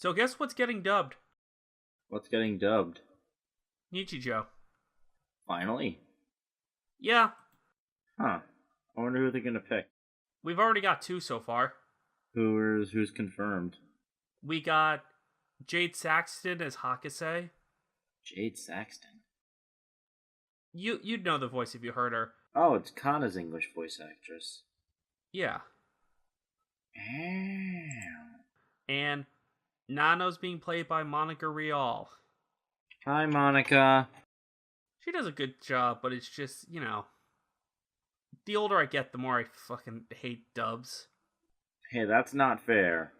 So guess what's getting dubbed? What's getting dubbed? Nichijou. Finally? Yeah, Huh. I wonder who they're gonna pick. we've already got 2 so far. Who's confirmed? We got Jade Saxton as Hakase. Jade Saxton. You'd know the voice if you heard her. Oh, it's Kana's English voice actress. Yeah. Damn. And Nano's being played by Monica Rial. Hi, Monica. She does a good job, but it's just, the older I get, the more I fucking hate dubs. Hey, that's not fair.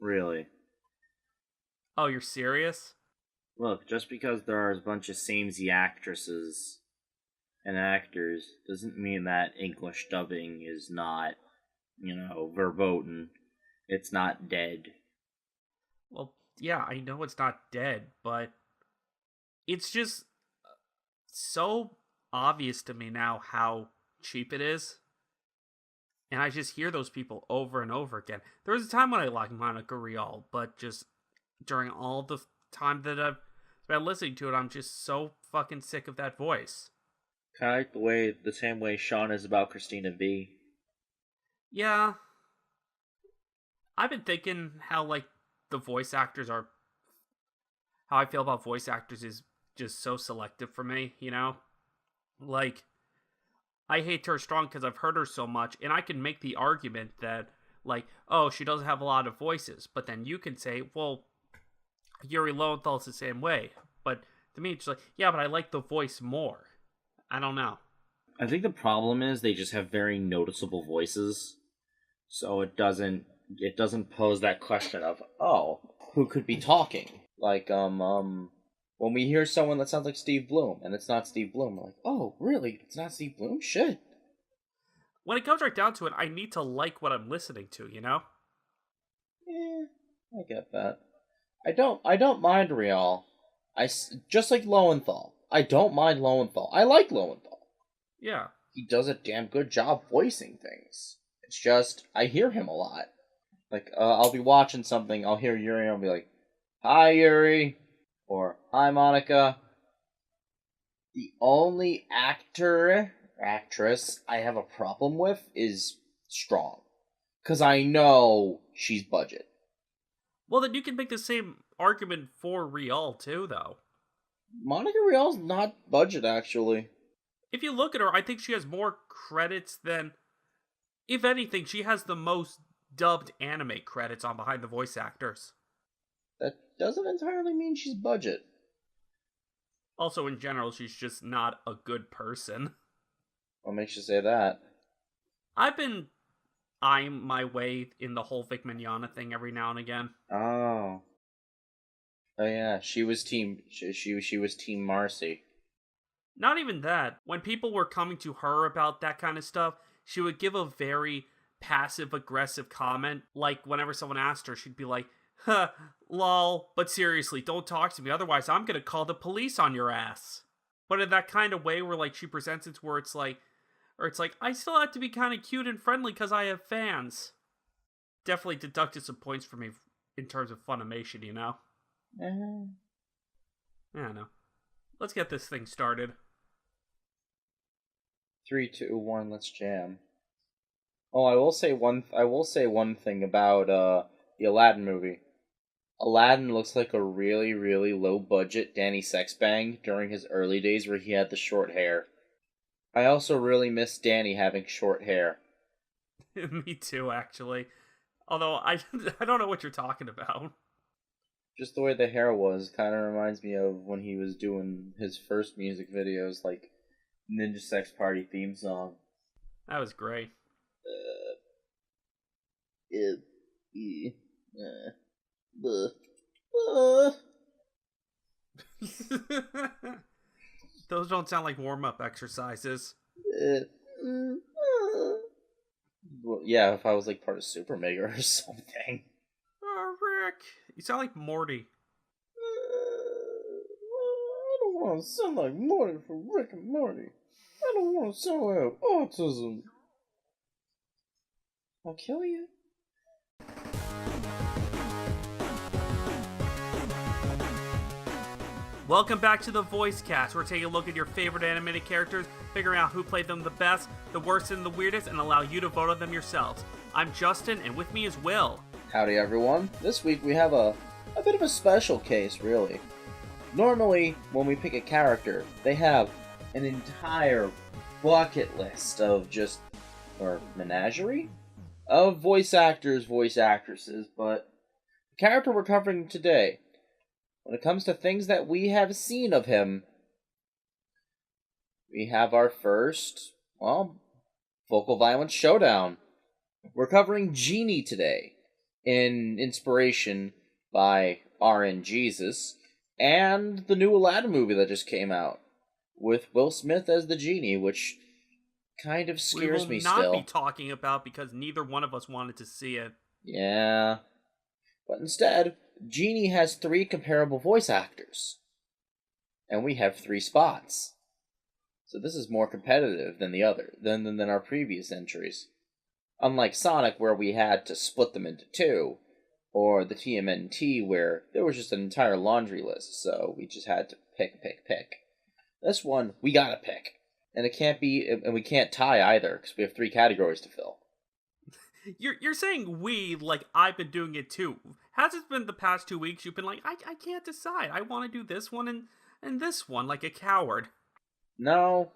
Really. Oh, you're serious? Look, just because there are a bunch of samey actresses and actors doesn't mean that English dubbing is not, verboten. It's not dead. Well, yeah, I know it's not dead, but it's just so obvious to me now how cheap it is. And I just hear those people over and over again. There was a time when I liked Monica Rial, but just during all the time that I've spent listening to it, I'm just so fucking sick of that voice. Kind of the same way Sean is about Christina V. Yeah. I've been thinking how, the voice actors are... How I feel about voice actors is just so selective for me, Like, I hate her strong because I've heard her so much, and I can make the argument that, oh, she doesn't have a lot of voices. But then you can say, well, Yuri Lowenthal's the same way. But to me, it's like, yeah, but I like the voice more. I don't know. I think the problem is they just have very noticeable voices, so it doesn't pose that question of, oh, who could be talking? Like, when we hear someone that sounds like Steve Bloom, and it's not Steve Bloom, we're like, oh, really? It's not Steve Bloom? Shit. When it comes right down to it, I need to like what I'm listening to, Yeah, I get that. I don't mind Rial. Just like Lowenthal. I don't mind Lowenthal. I like Lowenthal. Yeah. He does a damn good job voicing things. It's just, I hear him a lot. Like, I'll be watching something, I'll hear Yuri, and I'll be like, hi, Yuri. Or, hi, Monica. The only actress I have a problem with is Strong. Because I know she's budget. Well, then you can make the same argument for Rial, too, though. Monica Rial's not budget, actually. If you look at her, I think she has more credits than... If anything, she has the most dubbed anime credits on behind the voice actors. That doesn't entirely mean she's budget. Also, in general, she's just not a good person. What makes you say that? I've been eyeing my way in the whole Vic Mignogna thing every now and again. Oh. Oh yeah, she was team Marcy. Not even that. When people were coming to her about that kind of stuff, she would give a very passive-aggressive comment. Like, whenever someone asked her, she'd be like, huh, lol, but seriously, don't talk to me, otherwise I'm gonna call the police on your ass. But in that kind of way where, she presents it where it's like, I still have to be kind of cute and friendly because I have fans. Definitely deducted some points for me in terms of Funimation, I don't know. Let's get this thing started. 3, 2, 1, let's jam. Oh, I will say one thing about the Aladdin movie. Aladdin looks like a really, really low budget Danny Sexbang during his early days where he had the short hair. I also really miss Danny having short hair. Me too, actually. Although I don't know what you're talking about. Just the way the hair was kind of reminds me of when he was doing his first music videos, like Ninja Sex Party theme song. That was great. Those don't sound like warm-up exercises. Well, yeah, if I was like part of Super Mega or something. Oh, Rick. You sound like Morty. I don't want to sound like Morty from Rick and Morty. I don't want to sound like autism. I'll kill you. Welcome back to the Voice Cast. We're taking a look at your favorite animated characters, figuring out who played them the best, the worst, and the weirdest, and allow you to vote on them yourselves. I'm Justin, and with me is Will. Howdy everyone. This week we have a bit of a special case, really. Normally, when we pick a character, they have an entire bucket list of menagerie? Of voice actors, voice actresses, but the character we're covering today, when it comes to things that we have seen of him, we have our first, vocal violence showdown. We're covering Genie today, in inspiration by R.N. Jesus, and the new Aladdin movie that just came out, with Will Smith as the Genie, which kind of scares me still. We will not be talking about because neither one of us wanted to see it. Yeah. But instead, Genie has 3 comparable voice actors. And we have 3 spots. So this is more competitive than than our previous entries. Unlike Sonic, where we had to split them into 2, or the TMNT, where there was just an entire laundry list, so we just had to pick. This one, we gotta pick. And we can't tie either, because we have 3 categories to fill. You're saying we, like I've been doing it too. Has it been the past 2 weeks you've been like, I can't decide. I want to do this one and this one, like a coward. No.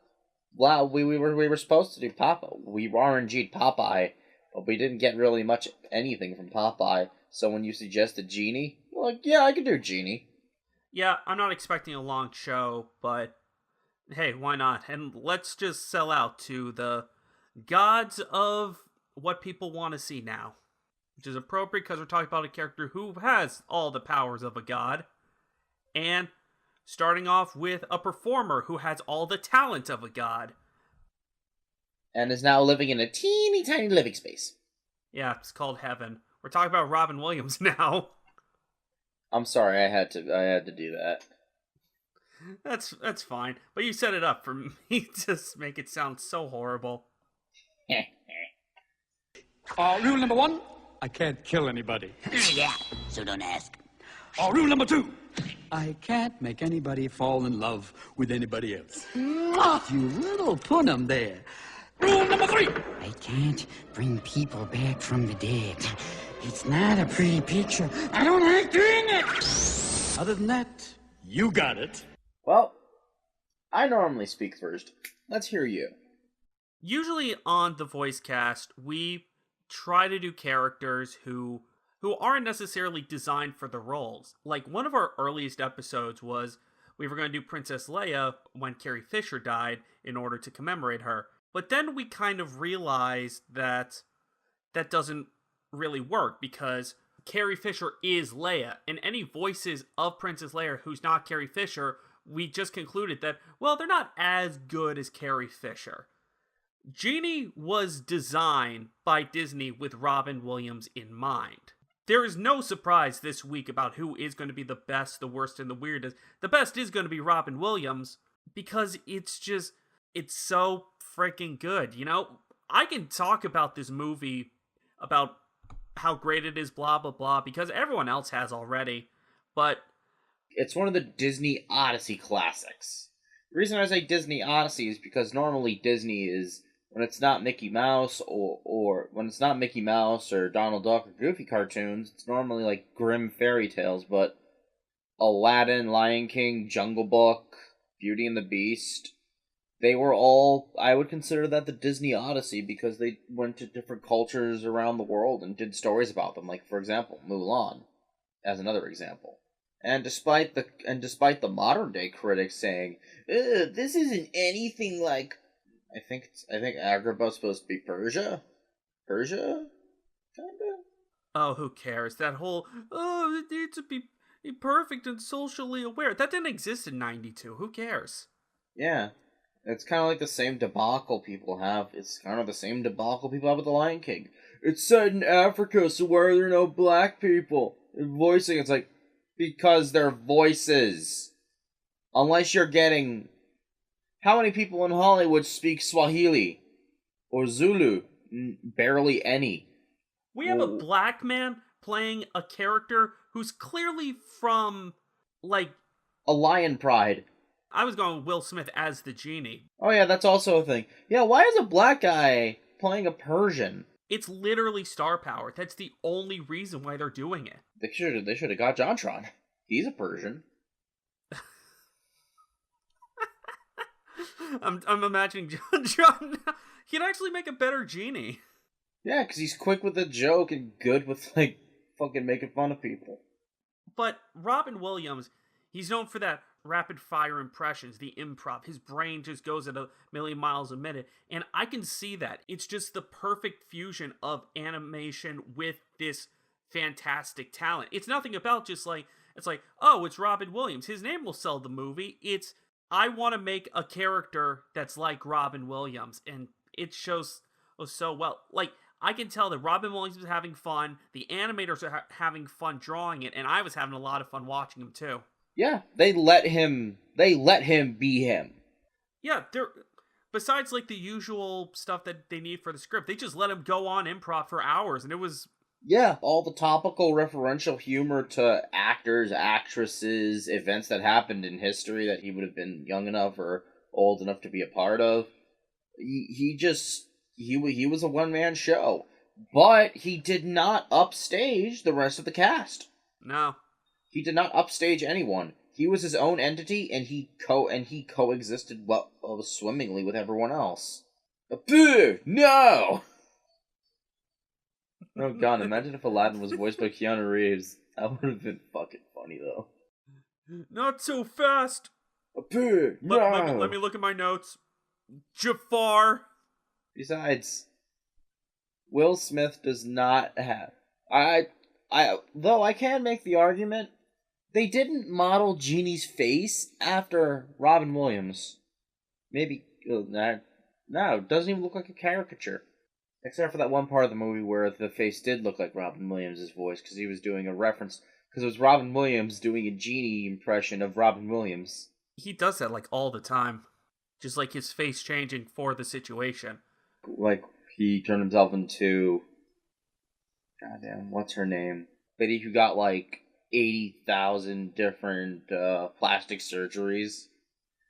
Well, we were supposed to do Popeye. We RNG'd Popeye, but we didn't get really much anything from Popeye. So when you suggested Genie, we're like, yeah, I could do Genie. Yeah, I'm not expecting a long show, but hey, why not? And let's just sell out to the gods of what people want to see now. Which is appropriate because we're talking about a character who has all the powers of a god. And starting off with a performer who has all the talent of a god. And is now living in a teeny tiny living space. Yeah, it's called heaven. We're talking about Robin Williams now. I'm sorry, I had to do that. That's fine. But you set it up for me to make it sound so horrible. Rule number 1, I can't kill anybody. Yeah, so don't ask. Rule number 2, I can't make anybody fall in love with anybody else. You little punum there. Rule number 3, I can't bring people back from the dead. It's not a pretty picture. I don't like doing it. other than that, you got it. Well, I normally speak first. Let's hear you. Usually on the voice cast, we try to do characters who aren't necessarily designed for the roles. Like, one of our earliest episodes was we were going to do Princess Leia when Carrie Fisher died in order to commemorate her. But then we kind of realized that that doesn't really work because Carrie Fisher is Leia, and any voices of Princess Leia who's not Carrie Fisher, we just concluded that, well, they're not as good as Carrie Fisher. Genie was designed by Disney with Robin Williams in mind. There is no surprise this week about who is going to be the best, the worst, and the weirdest. The best is going to be Robin Williams because it's so freaking good. You know, I can talk about this movie, about how great it is, blah, blah, blah, because everyone else has already, but it's one of the Disney Odyssey classics. The reason I say Disney Odyssey is because normally Disney is, when it's not Mickey Mouse or when it's not Mickey Mouse or Donald Duck or Goofy cartoons, it's normally like grim fairy tales, but Aladdin, Lion King, Jungle Book, Beauty and the Beast, they were all, I would consider that the Disney Odyssey because they went to different cultures around the world and did stories about them. Like, for example, Mulan, as another example. And despite the modern day critics saying, this isn't anything like, I think Agrabah's supposed to be Persia? Persia? Kinda? Oh, who cares? That whole, it needs to be perfect and socially aware. That didn't exist in 92. Who cares? Yeah. It's kind of like the same debacle people have. It's kind of the same debacle people have with The Lion King. It's set in Africa, so why are there no black people? And voicing, it's like, because they're voices. Unless you're getting... How many people in Hollywood speak Swahili? Or Zulu? Barely any. We have a black man playing a character who's clearly from, like, a lion pride. I was going with Will Smith as the genie. Oh yeah, that's also a thing. Yeah, why is a black guy playing a Persian? It's literally star power. That's the only reason why they're doing it. They should have got JonTron. He's a Persian. I'm imagining John. He'd actually make a better genie. Yeah, because he's quick with a joke and good with, like, fucking making fun of people. But Robin Williams, he's known for that rapid fire impressions, the improv. His brain just goes at 1,000,000 miles a minute. And I can see that. It's just the perfect fusion of animation with this fantastic talent. It's nothing about just like, it's like, oh, it's Robin Williams. His name will sell the movie. It's, I want to make a character that's like Robin Williams. And it shows so well. Like, I can tell that Robin Williams is having fun. The animators are having fun drawing it. And I was having a lot of fun watching him too. Yeah, they let him be him. Yeah, they're, besides like the usual stuff that they need for the script, they just let him go on improv for hours, and it was... Yeah, all the topical referential humor to actors, actresses, events that happened in history that he would have been young enough or old enough to be a part of. He was a one-man show. But he did not upstage the rest of the cast. No. He did not upstage anyone. He was his own entity, and he coexisted swimmingly with everyone else. Boo! No! Oh god, imagine if Aladdin was voiced by Keanu Reeves. That would have been fucking funny, though. Not so fast! Boo! No! Let me look at my notes. Jafar! Besides, Will Smith does not have... Though I can make the argument, they didn't model Genie's face after Robin Williams. Maybe... No, it doesn't even look like a caricature. Except for that one part of the movie where the face did look like Robin Williams' voice, because he was doing a reference... Because it was Robin Williams doing a Genie impression of Robin Williams. He does that, like, all the time. Just, like, his face changing for the situation. Like, he turned himself into... Goddamn, what's her name? Lady who got, like, 80,000 different plastic surgeries.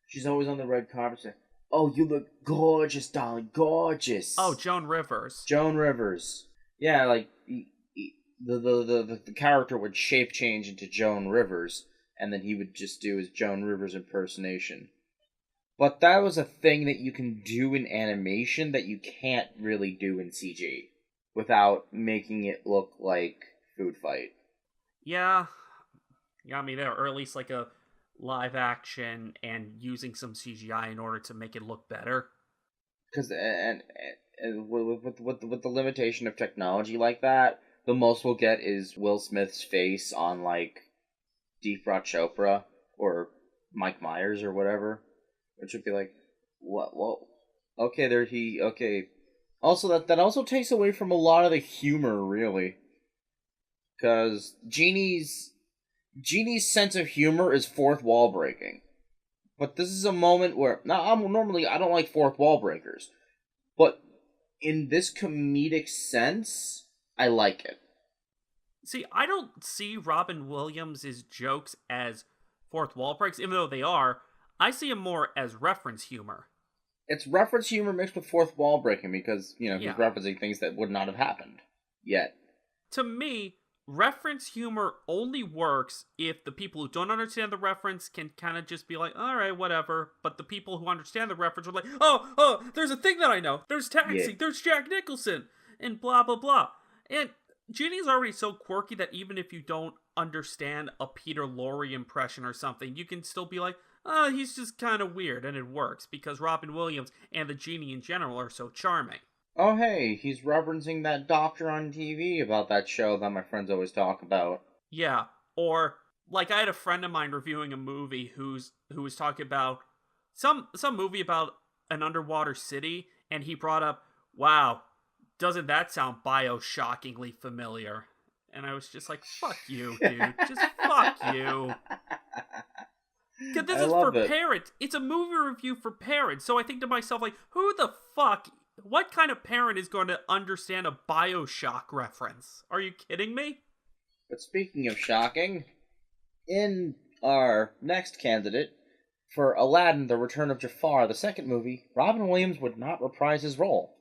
She's always on the red carpet saying, "Oh, you look gorgeous, darling, gorgeous." Oh, Joan Rivers. Joan Rivers. Yeah, like, the character would shape change into Joan Rivers, and then he would just do his Joan Rivers impersonation. But that was a thing that you can do in animation that you can't really do in CG without making it look like Food Fight. Yeah. You got me there. Or at least like a live action and using some CGI in order to make it look better. Because and with the limitation of technology like that, the most we'll get is Will Smith's face on, like, Deepak Chopra or Mike Myers or whatever. Which would be like, what? Okay, okay. Also, that also takes away from a lot of the humor, really. Because Genie's sense of humor is fourth wall breaking. But this is a moment where... Now, I don't like fourth wall breakers. But in this comedic sense, I like it. See, I don't see Robin Williams' jokes as fourth wall breaks, even though they are. I see them more as reference humor. It's reference humor mixed with fourth wall breaking because, he's referencing things that would not have happened yet. To me, reference humor only works if the people who don't understand the reference can kind of just be like, alright, whatever. But the people who understand the reference are like, oh, there's a thing that I know. There's Taxi, There's Jack Nicholson, and blah, blah, blah. And Genie's already so quirky that even if you don't understand a Peter Lorre impression or something, you can still be like, oh, he's just kind of weird, and it works, because Robin Williams and the Genie in general are so charming. Oh, hey, he's referencing that doctor on TV about that show that my friends always talk about. Yeah, or, like, I had a friend of mine reviewing a movie who was talking about some movie about an underwater city, and he brought up, wow, doesn't that sound bio-shockingly familiar? And I was just like, fuck you, dude. Just fuck you. Because this is for parents. It's a movie review for parents. So I think to myself, like, who the fuck, what kind of parent is going to understand a BioShock reference? Are you kidding me? But speaking of shocking, in our next candidate for Aladdin, The Return of Jafar, the second movie, Robin Williams would not reprise his role.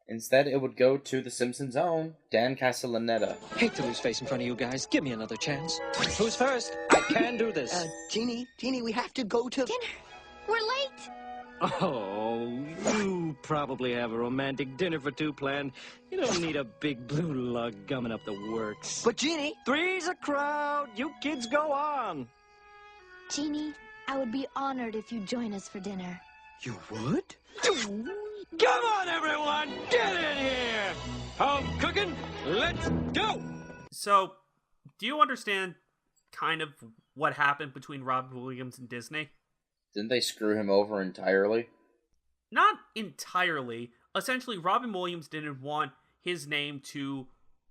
Instead, it would go to The Simpsons' own Dan Castellaneta. Hate to lose face in front of you guys. Give me another chance. Who's first? I can do this. Genie, we have to go to... Dinner. We're late. Oh, you probably have a romantic dinner for two planned. You don't need a big blue lug gumming up the works. But Genie... Three's a crowd. You kids go on. Genie, I would be honored if you'd join us for dinner. You would? Come on, everyone! Get in here! Home cooking, let's go! So, do you understand kind of what happened between Robin Williams and Disney? Didn't they screw him over entirely? Not entirely. Essentially, Robin Williams didn't want his name to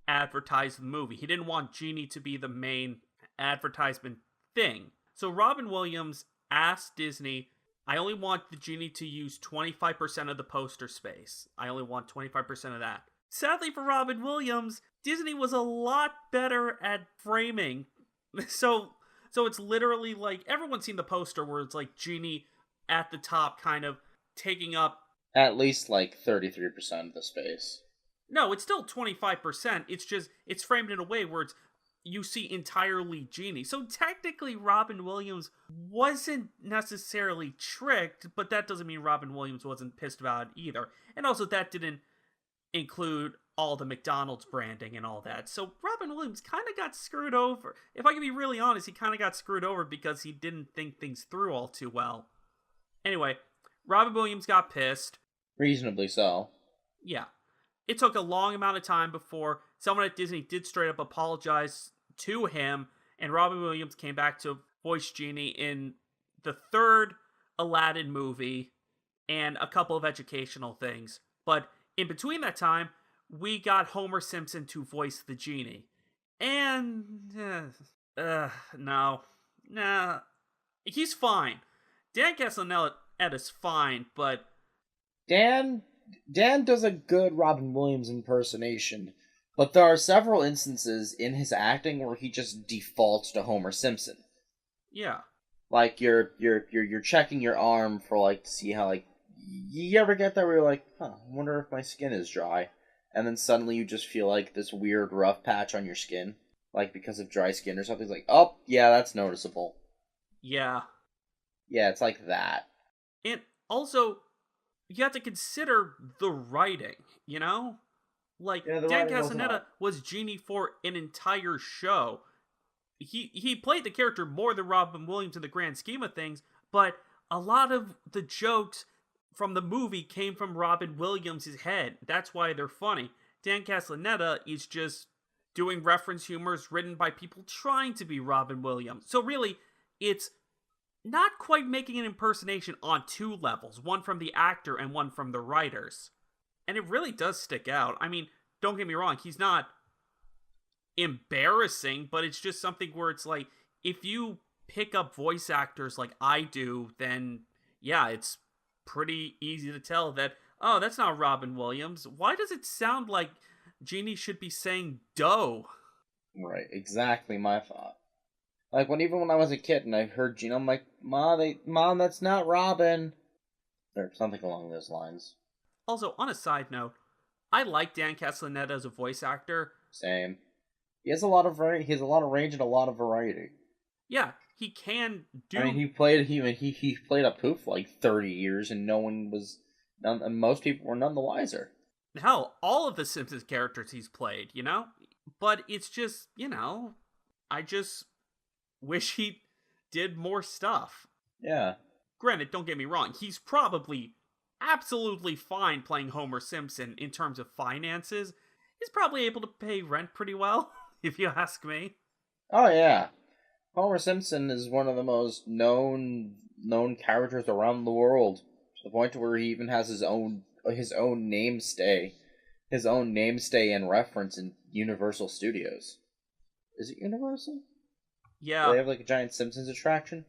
advertise the movie. He didn't want Genie to be the main advertisement thing. So Robin Williams asked Disney, I only want the Genie to use 25% of the poster space. I only want 25% of that. Sadly for Robin Williams, Disney was a lot better at framing. So it's literally like, everyone's seen the poster where it's like Genie at the top kind of taking up... At least like 33% of the space. No, it's still 25%. It's just, it's framed in a way where it's, you see entirely Genie. So technically Robin Williams wasn't necessarily tricked, but that doesn't mean Robin Williams wasn't pissed about it either. And also that didn't include all the McDonald's branding and all that. So Robin Williams kind of got screwed over. If I can be really honest, he kind of got screwed over because he didn't think things through all too well. Anyway, Robin Williams got pissed. Reasonably so. Yeah. It took a long amount of time before someone at Disney did straight up apologize to him, and Robin Williams came back to voice Genie in the third Aladdin movie and a couple of educational things. But in between that time, we got Homer Simpson to voice the Genie. And, no. Nah. He's fine. Dan Castellaneta's fine, but... Dan does a good Robin Williams impersonation, but there are several instances in his acting where he just defaults to Homer Simpson. Yeah. Like you're checking your arm for like to see how like you ever get that where you're like, I wonder if my skin is dry, and then suddenly you just feel like this weird rough patch on your skin, like because of dry skin or something. It's like, oh yeah, that's noticeable. Yeah. Yeah, it's like that. And also, you have to consider the writing, you know? Like, Yeah, Dan Castellaneta was Genie for an entire show. He played the character more than Robin Williams in the grand scheme of things, but a lot of the jokes from the movie came from Robin Williams' head. That's why they're funny. Dan Castellaneta is just doing reference humors written by people trying to be Robin Williams. So really, it's not quite making an impersonation on two levels, one from the actor and one from the writers. And it really does stick out. I mean, don't get me wrong, he's not embarrassing, but it's just something where it's like, if you pick up voice actors like I do, then yeah, it's pretty easy to tell that, oh, that's not Robin Williams. Why does it sound like Genie should be saying dough? Right, exactly my thought. Like, even when I was a kid and I heard Genie, I'm like, Mom, that's not Robin. Or something along those lines. Also, on a side note, I like Dan Castellaneta as a voice actor. Same. He has a lot of range and a lot of variety. Yeah, he can do... I mean, he played a Pooh for like 30 years and most people were none the wiser. Hell, all of the Simpsons characters he's played, you know? But it's just, I just wish he did more stuff. Yeah. Granted, don't get me wrong, he's probably absolutely fine playing Homer Simpson in terms of finances. He's probably able to pay rent pretty well, if you ask me. Oh yeah. Homer Simpson is one of the most known characters around the world, to the point where he even has his own namestay and reference in Universal Studios. Is it Universal? Yeah. Do they have like a giant Simpsons attraction?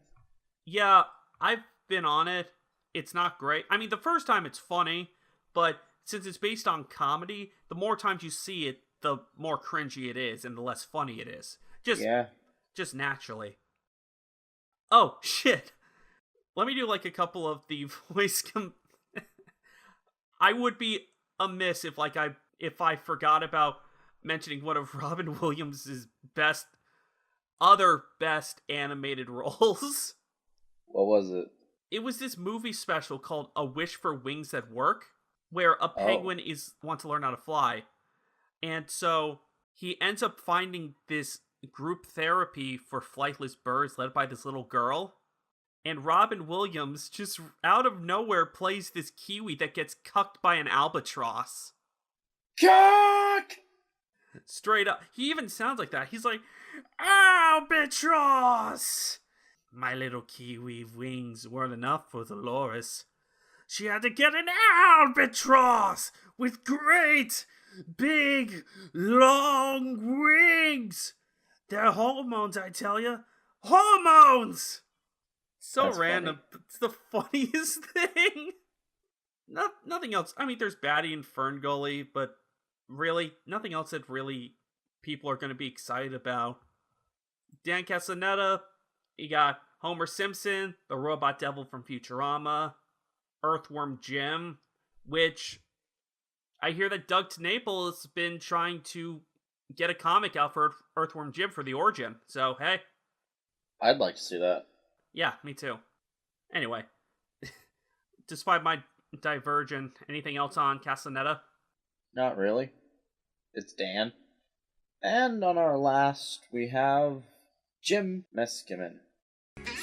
Yeah, I've been on it. It's not great. I mean, the first time it's funny, but since it's based on comedy, the more times you see it, the more cringy it is and the less funny it is. Just naturally. Oh, shit. Let me do like a couple of the voice I would be amiss if I forgot about mentioning one of Robin Williams' other best animated roles. What was it? It was this movie special called A Wish for Wings That Work, where a penguin wants to learn how to fly. And so he ends up finding this group therapy for flightless birds led by this little girl. And Robin Williams, just out of nowhere, plays this kiwi that gets cucked by an albatross. Cuck! Straight up. He even sounds like that. He's like, albatross! My little kiwi wings weren't enough for Dolores. She had to get an albatross with great, big, long wings. They're hormones, I tell you. Hormones! So That's random. funny. It's the funniest thing. Nothing else. I mean, there's Batty and Ferngully, but really, nothing else that really people are going to be excited about. Dan Castellaneta, you got Homer Simpson, the robot devil from Futurama, Earthworm Jim, which I hear that Doug TenNapel has been trying to get a comic out for Earthworm Jim for the origin. So, hey. I'd like to see that. Yeah, me too. Anyway, despite my diversion, anything else on Castellaneta? Not really. It's Dan. And on our last, we have Jim Meskimen.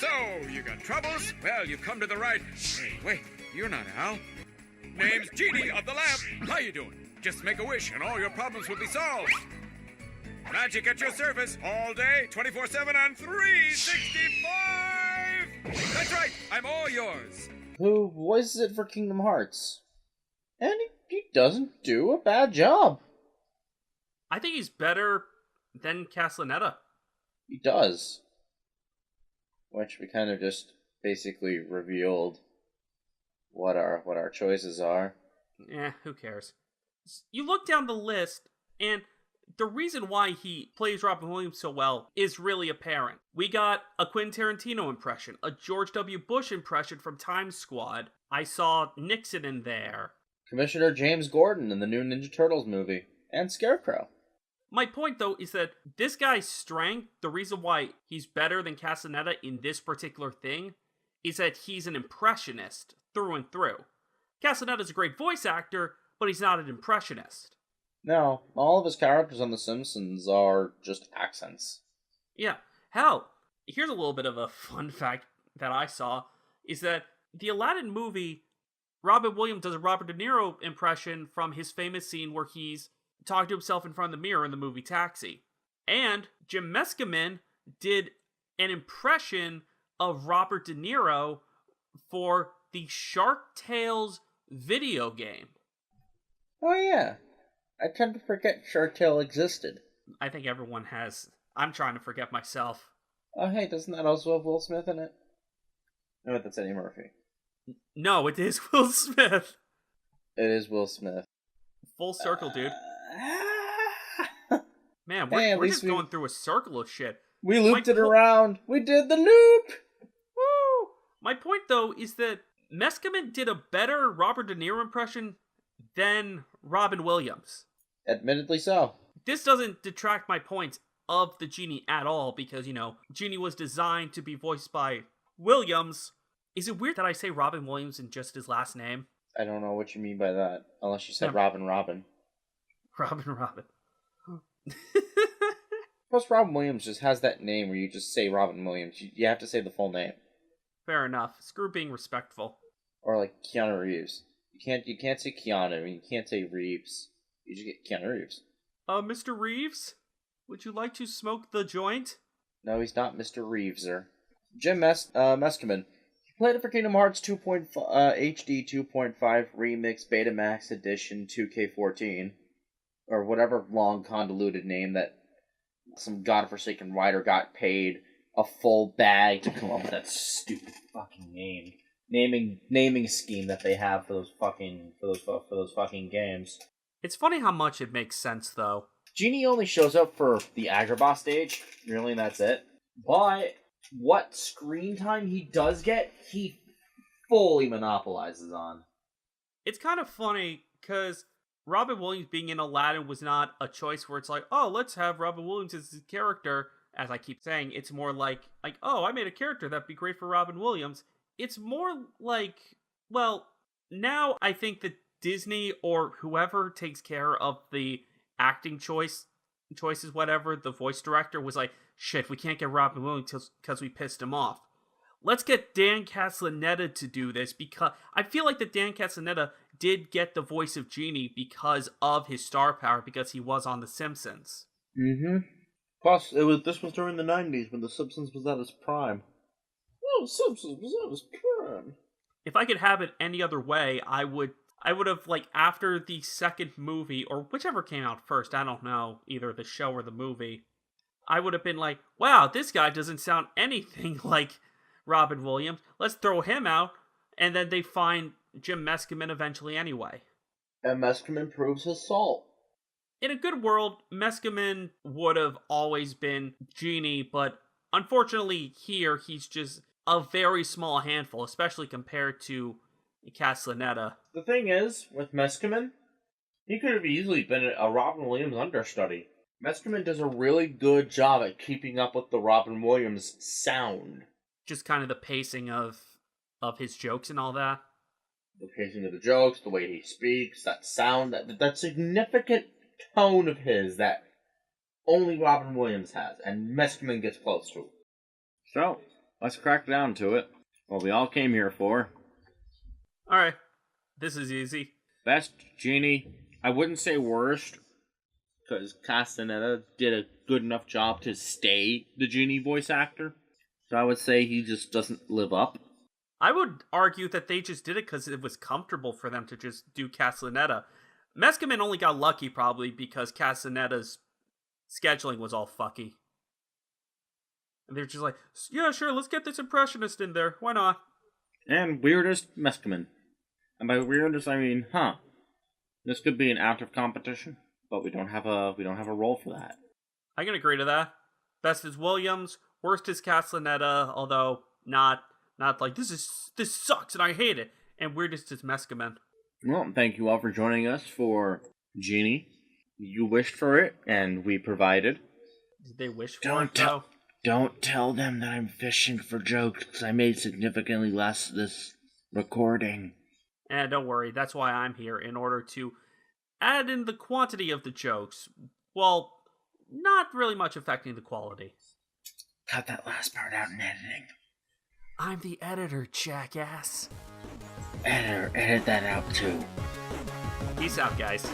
So, you got troubles? Well, you've come to the right... Hey, wait, you're not Al. Name's Genie of the Lamp. How you doing? Just make a wish and all your problems will be solved. Magic at your service all day, 24/7 and 365! That's right, I'm all yours. Who voices it for Kingdom Hearts. And he doesn't do a bad job. I think he's better than Castellaneta. He does. Which we kind of just basically revealed what our choices are. Who cares? You look down the list, and the reason why he plays Robin Williams so well is really apparent. We got a Quentin Tarantino impression, a George W. Bush impression from Time Squad. I saw Nixon in there. Commissioner James Gordon in the new Ninja Turtles movie. And Scarecrow. My point, though, is that this guy's strength, the reason why he's better than Castellaneta in this particular thing, is that he's an impressionist through and through. Castellaneta's a great voice actor, but he's not an impressionist. No, all of his characters on The Simpsons are just accents. Yeah. Hell, here's a little bit of a fun fact that I saw, is that the Aladdin movie, Robin Williams does a Robert De Niro impression from his famous scene where he's talking to himself in front of the mirror in the movie Taxi. And Jim Meskimen did an impression of Robert De Niro for the Shark Tales video game. Oh yeah, I tend to forget Shark Tale existed. I think everyone has. I'm trying to forget myself. Oh hey, doesn't that also have Will Smith in it? No, that's Eddie Murphy. No, it is Will Smith. It is Will Smith. Full circle, dude. Man, we're just going through a circle of shit. We looped it around. We did the loop. Woo! My point, though, is that Meskimen did a better Robert De Niro impression than Robin Williams. Admittedly so. This doesn't detract my points of the Genie at all, because, you know, Genie was designed to be voiced by Williams. Is it weird that I say Robin Williams in just his last name? I don't know what you mean by that, unless you said No. Robin. Robin. Plus, Robin Williams just has that name where you just say Robin Williams. You have to say the full name. Fair enough. Screw being respectful. Or like Keanu Reeves. You can't say Keanu, and you can't say Reeves. You just get Keanu Reeves. Mr. Reeves? Would you like to smoke the joint? No, he's not Mr. Reeveser. Jim Meskimen. He played it for Kingdom Hearts 2.5 HD 2.5 Remix Betamax Edition 2K14. Or whatever long convoluted name that some godforsaken writer got paid a full bag to come up with that stupid fucking name. Naming scheme that they have for those fucking games. It's funny how much it makes sense, though. Genie only shows up for the Agrabah stage, really, and that's it. But what screen time he does get, he fully monopolizes on. It's kind of funny because Robin Williams being in Aladdin was not a choice where it's like, oh, let's have Robin Williams as his character. As I keep saying, it's more like, oh, I made a character that'd be great for Robin Williams. It's more like, well, now I think that Disney or whoever takes care of the acting choices, whatever, the voice director was like, shit, we can't get Robin Williams because we pissed him off. Let's get Dan Castellaneta to do this, because I feel like that Dan Castellaneta did get the voice of Genie because of his star power, because he was on The Simpsons. Mm-hmm. Plus, this was during the 90s when The Simpsons was at its prime. Oh, Simpsons was at its prime. If I could have it any other way, I would have, like, after the second movie, or whichever came out first, I don't know, either the show or the movie, I would have been like, wow, this guy doesn't sound anything like Robin Williams. Let's throw him out. And then they find Jim Meskimen eventually anyway. And Meskimen proves his salt. In a good world, Meskimen would have always been Genie, but unfortunately here, he's just a very small handful, especially compared to Castellaneta. The thing is, with Meskimen, he could have easily been a Robin Williams understudy. Meskimen does a really good job at keeping up with the Robin Williams sound. Just kind of the pacing of his jokes and all that. The pacing of the jokes, the way he speaks, that sound, that significant tone of his that only Robin Williams has, and Meskimen gets close to. So, let's crack down to it. What we all came here for. Alright, this is easy. Best Genie, I wouldn't say worst, because Castellaneta did a good enough job to stay the Genie voice actor. So I would say he just doesn't live up. I would argue that they just did it because it was comfortable for them to just do Castellaneta. Meskimen only got lucky probably because Castellaneta's scheduling was all fucky. And they're just like, yeah, sure, let's get this impressionist in there. Why not? And weirdest Meskimen. And by weirdest I mean, this could be an active competition, but we don't have a role for that. I can agree to that. Best is Williams, worst is Castellaneta, although not like this sucks and I hate it. And weirdest is Meskimen. Well, thank you all for joining us for Genie. You wished for it, and we provided. Did they wish for it, though? Don't tell them that I'm fishing for jokes, because I made significantly less this recording. And don't worry, that's why I'm here, in order to add in the quantity of the jokes, while not really much affecting the quality. Cut that last part out in editing. I'm the editor, jackass. Editor, edit that out too. Peace out, guys.